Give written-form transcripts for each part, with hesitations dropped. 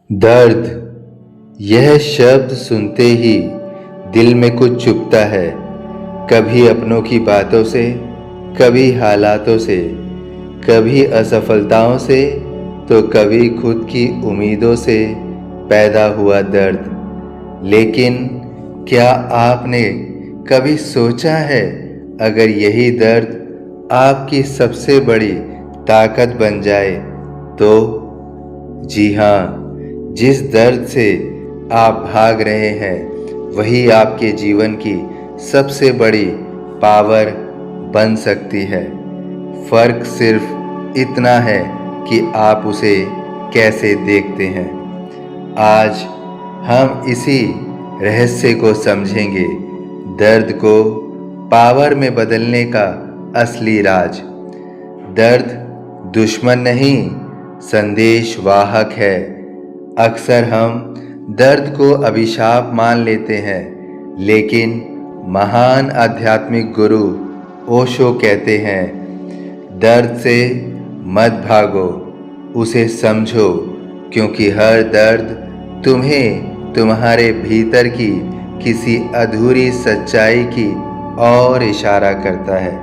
दर्द, यह शब्द सुनते ही दिल में कुछ चुभता है। कभी अपनों की बातों से, कभी हालातों से, कभी असफलताओं से, तो कभी खुद की उम्मीदों से पैदा हुआ दर्द। लेकिन क्या आपने कभी सोचा है, अगर यही दर्द आपकी सबसे बड़ी ताकत बन जाए तो? जी हाँ, जिस दर्द से आप भाग रहे हैं वही आपके जीवन की सबसे बड़ी पावर बन सकती है। फर्क सिर्फ इतना है कि आप उसे कैसे देखते हैं। आज हम इसी रहस्य को समझेंगे, दर्द को पावर में बदलने का असली राज। दर्द दुश्मन नहीं, संदेश वाहक है। अक्सर हम दर्द को अभिशाप मान लेते हैं, लेकिन महान आध्यात्मिक गुरु ओशो कहते हैं, दर्द से मत भागो, उसे समझो, क्योंकि हर दर्द तुम्हें तुम्हारे भीतर की किसी अधूरी सच्चाई की ओर इशारा करता है।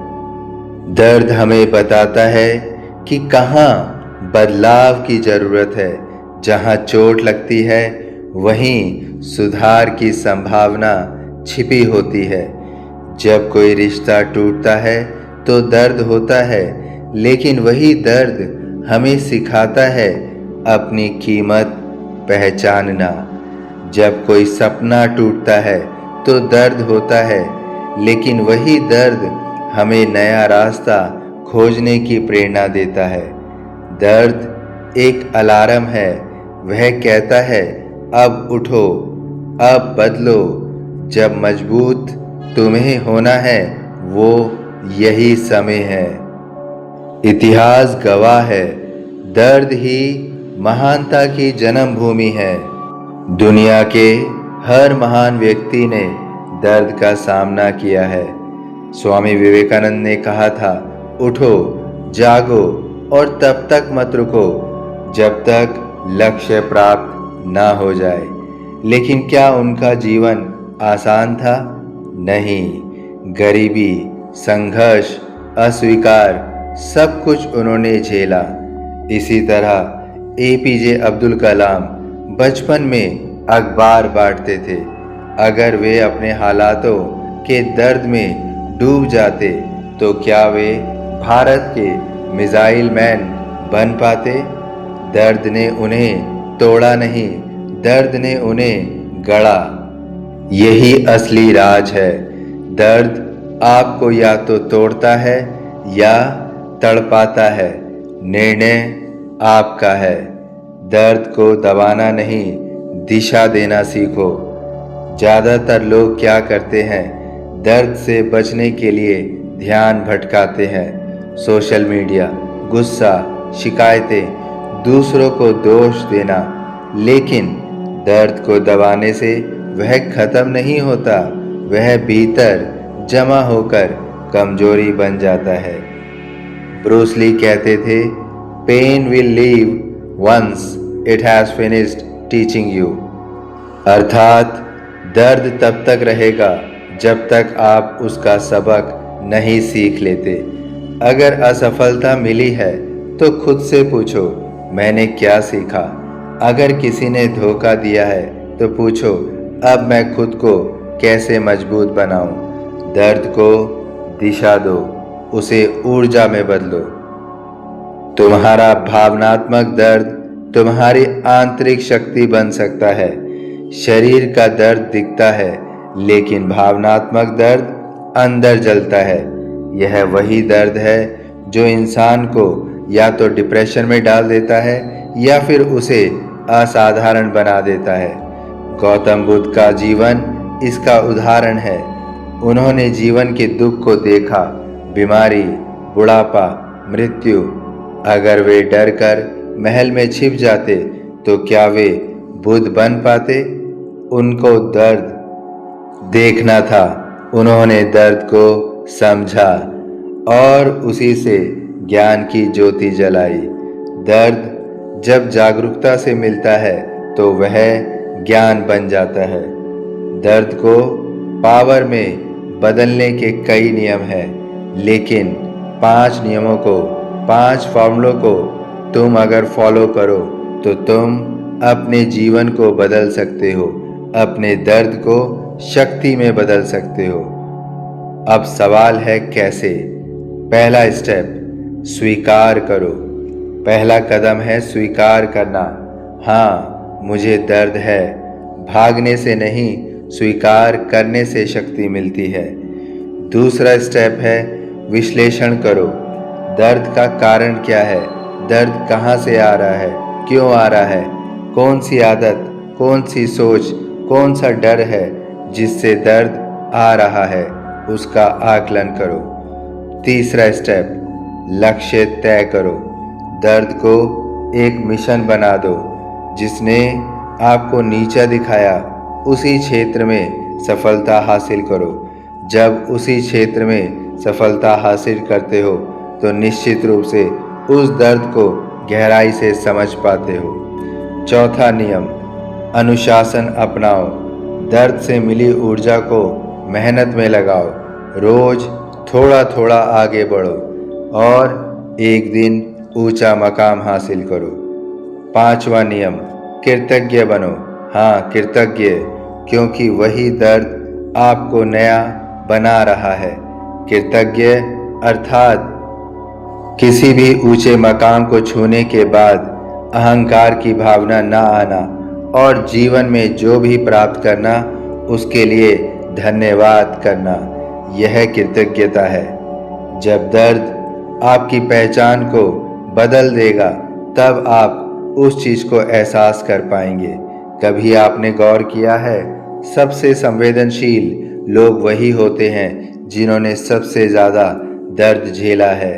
दर्द हमें बताता है कि कहाँ बदलाव की ज़रूरत है। जहाँ चोट लगती है वहीं सुधार की संभावना छिपी होती है। जब कोई रिश्ता टूटता है तो दर्द होता है, लेकिन वही दर्द हमें सिखाता है अपनी कीमत पहचानना। जब कोई सपना टूटता है तो दर्द होता है, लेकिन वही दर्द हमें नया रास्ता खोजने की प्रेरणा देता है। दर्द एक अलार्म है, वह कहता है अब उठो, अब बदलो। जब मजबूत तुम्हें होना है वो यही समय है। इतिहास गवाह है, दर्द ही महानता की जन्मभूमि है। दुनिया के हर महान व्यक्ति ने दर्द का सामना किया है। स्वामी विवेकानंद ने कहा था, उठो, जागो और तब तक मत रुको जब तक लक्ष्य प्राप्त ना हो जाए। लेकिन क्या उनका जीवन आसान था? नहीं। गरीबी, संघर्ष, अस्वीकार, सब कुछ उन्होंने झेला। इसी तरह एपीजे अब्दुल कलाम बचपन में अखबार बांटते थे। अगर वे अपने हालातों के दर्द में डूब जाते तो क्या वे भारत के मिसाइल मैन बन पाते? दर्द ने उन्हें तोड़ा नहीं, दर्द ने उन्हें गढ़ा। यही असली राज है। दर्द आपको या तो तोड़ता है या तड़पाता है। निर्णय आपका है। दर्द को दबाना नहीं, दिशा देना सीखो। ज़्यादातर लोग क्या करते हैं, दर्द से बचने के लिए ध्यान भटकाते हैं। सोशल मीडिया, गुस्सा, शिकायतें, दूसरों को दोष देना। लेकिन दर्द को दबाने से वह खत्म नहीं होता, वह भीतर जमा होकर कमजोरी बन जाता है। ब्रूस ली कहते थे, pain will leave once it has finished teaching you. अर्थात दर्द तब तक रहेगा जब तक आप उसका सबक नहीं सीख लेते। अगर असफलता मिली है तो खुद से पूछो, मैंने क्या सीखा? अगर किसी ने धोखा दिया है तो पूछो, अब मैं खुद को कैसे मजबूत बनाऊं? दर्द को दिशा दो, उसे ऊर्जा में बदलो। तुम्हारा भावनात्मक दर्द तुम्हारी आंतरिक शक्ति बन सकता है। शरीर का दर्द दिखता है, लेकिन भावनात्मक दर्द अंदर जलता है। यह वही दर्द है जो इंसान को या तो डिप्रेशन में डाल देता है या फिर उसे असाधारण बना देता है। गौतम बुद्ध का जीवन इसका उदाहरण है। उन्होंने जीवन के दुख को देखा, बीमारी, बुढ़ापा, मृत्यु। अगर वे डर कर महल में छिप जाते तो क्या वे बुद्ध बन पाते? उनको दर्द देखना था, उन्होंने दर्द को समझा और उसी से ज्ञान की ज्योति जलाई। दर्द जब जागरूकता से मिलता है तो वह ज्ञान बन जाता है। दर्द को पावर में बदलने के कई नियम हैं, लेकिन 5 नियमों को, 5 फॉर्मूलों को तुम अगर फॉलो करो तो तुम अपने जीवन को बदल सकते हो, अपने दर्द को शक्ति में बदल सकते हो। अब सवाल है कैसे? पहला स्टेप, स्वीकार करो। पहला कदम है स्वीकार करना। हाँ, मुझे दर्द है। भागने से नहीं, स्वीकार करने से शक्ति मिलती है। दूसरा स्टेप है विश्लेषण करो। दर्द का कारण क्या है? दर्द कहाँ से आ रहा है? क्यों आ रहा है? कौन सी आदत, कौन सी सोच, कौन सा डर है जिससे दर्द आ रहा है? उसका आकलन करो। तीसरा स्टेप, लक्ष्य तय करो। दर्द को एक मिशन बना दो। जिसने आपको नीचा दिखाया, उसी क्षेत्र में सफलता हासिल करो। जब उसी क्षेत्र में सफलता हासिल करते हो तो निश्चित रूप से उस दर्द को गहराई से समझ पाते हो। चौथा नियम, अनुशासन अपनाओ। दर्द से मिली ऊर्जा को मेहनत में लगाओ। रोज थोड़ा थोड़ा आगे बढ़ो और एक दिन ऊंचा मकाम हासिल करो। पांचवा नियम, कृतज्ञ बनो। हाँ, कृतज्ञ, क्योंकि वही दर्द आपको नया बना रहा है। कृतज्ञ अर्थात किसी भी ऊंचे मकाम को छूने के बाद अहंकार की भावना न आना और जीवन में जो भी प्राप्त करना उसके लिए धन्यवाद करना, यह कृतज्ञता है। जब दर्द आपकी पहचान को बदल देगा तब आप उस चीज़ को एहसास कर पाएंगे। कभी आपने गौर किया है, सबसे संवेदनशील लोग वही होते हैं जिन्होंने सबसे ज़्यादा दर्द झेला है।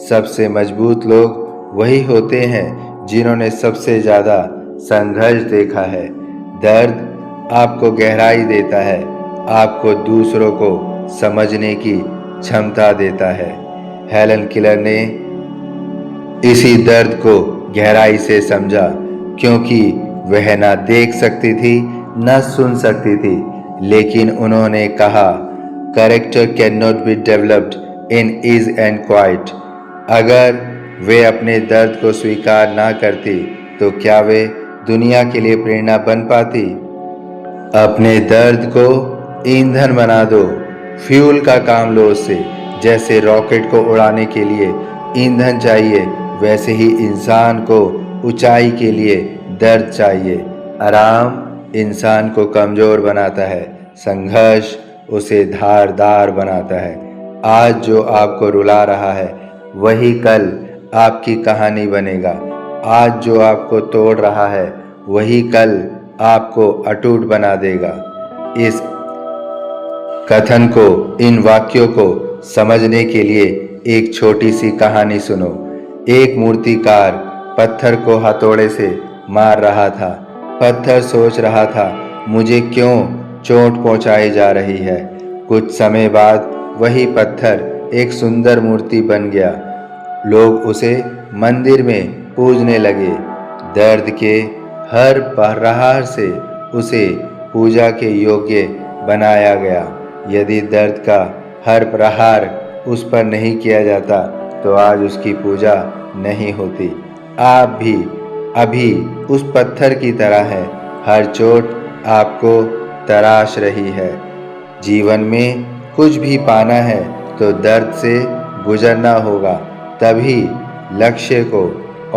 सबसे मजबूत लोग वही होते हैं जिन्होंने सबसे ज़्यादा संघर्ष देखा है। दर्द आपको गहराई देता है, आपको दूसरों को समझने की क्षमता देता है। हेलन किलर ने इसी दर्द को गहराई से समझा, क्योंकि वह ना देख सकती थी न सुन सकती थी, लेकिन उन्होंने कहा, character can not be developed in ease and quiet. अगर वे अपने दर्द को स्वीकार ना करती तो क्या वे दुनिया के लिए प्रेरणा बन पाती? अपने दर्द को ईंधन बना दो, फ्यूल का काम लो उससे। जैसे रॉकेट को उड़ाने के लिए ईंधन चाहिए, वैसे ही इंसान को ऊंचाई के लिए दर्द चाहिए। आराम इंसान को कमज़ोर बनाता है, संघर्ष उसे धारदार बनाता है। आज जो आपको रुला रहा है वही कल आपकी कहानी बनेगा। आज जो आपको तोड़ रहा है वही कल आपको अटूट बना देगा। इस कथन को, इन वाक्यों को समझने के लिए एक छोटी सी कहानी सुनो। एक मूर्तिकार पत्थर को हथौड़े से मार रहा था। पत्थर सोच रहा था, मुझे क्यों चोट पहुंचाई जा रही है। कुछ समय बाद वही पत्थर एक सुंदर मूर्ति बन गया। लोग उसे मंदिर में पूजने लगे। दर्द के हर प्रहार से उसे पूजा के योग्य बनाया गया। यदि दर्द का हर प्रहार उस पर नहीं किया जाता तो आज उसकी पूजा नहीं होती। आप भी अभी उस पत्थर की तरह हैं। हर चोट आपको तराश रही है। जीवन में कुछ भी पाना है तो दर्द से गुजरना होगा, तभी लक्ष्य को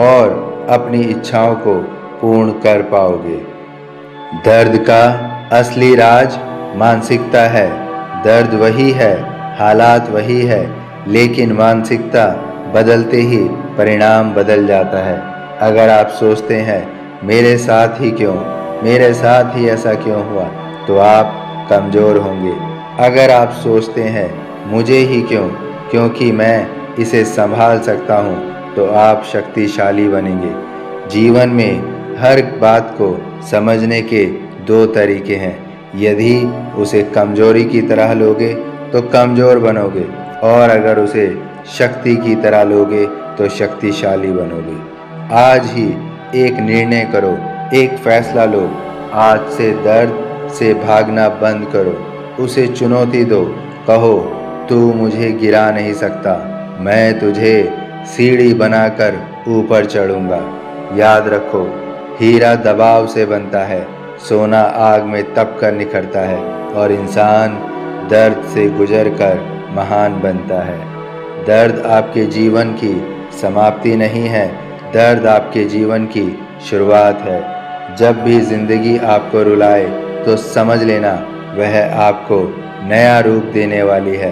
और अपनी इच्छाओं को पूर्ण कर पाओगे। दर्द का असली राज मानसिकता है। दर्द वही है, हालात वही है, लेकिन मानसिकता बदलते ही परिणाम बदल जाता है। अगर आप सोचते हैं मेरे साथ ही क्यों, मेरे साथ ही ऐसा क्यों हुआ, तो आप कमज़ोर होंगे। अगर आप सोचते हैं मुझे ही क्यों, क्योंकि मैं इसे संभाल सकता हूँ, तो आप शक्तिशाली बनेंगे। जीवन में हर बात को समझने के 2 तरीके हैं। यदि उसे कमजोरी की तरह लोगे तो कमज़ोर बनोगे, और अगर उसे शक्ति की तरह लोगे तो शक्तिशाली बनोगे। आज ही एक निर्णय करो एक फैसला लो, आज से दर्द से भागना बंद करो, उसे चुनौती दो, कहो तू मुझे गिरा नहीं सकता, मैं तुझे सीढ़ी बनाकर ऊपर चढ़ूंगा। याद रखो, हीरा दबाव से बनता है, सोना आग में तप कर निखरता है और इंसान दर्द से गुजर कर महान बनता है। दर्द आपके जीवन की समाप्ति नहीं है, दर्द आपके जीवन की शुरुआत है। जब भी ज़िंदगी आपको रुलाए तो समझ लेना वह आपको नया रूप देने वाली है।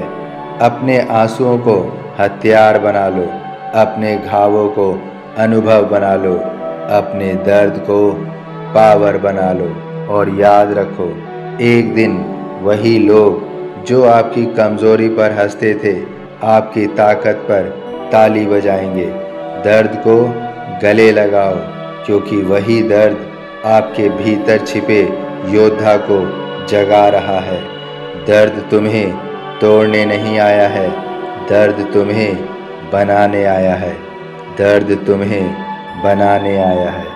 अपने आंसुओं को हथियार बना लो, अपने घावों को अनुभव बना लो, अपने दर्द को पावर बना लो और याद रखो, एक दिन वही लोग जो आपकी कमज़ोरी पर हंसते थे, आपकी ताकत पर ताली बजाएंगे। दर्द को गले लगाओ, क्योंकि वही दर्द आपके भीतर छिपे योद्धा को जगा रहा है। दर्द तुम्हें तोड़ने नहीं आया है, दर्द तुम्हें बनाने आया है, दर्द तुम्हें बनाने आया है।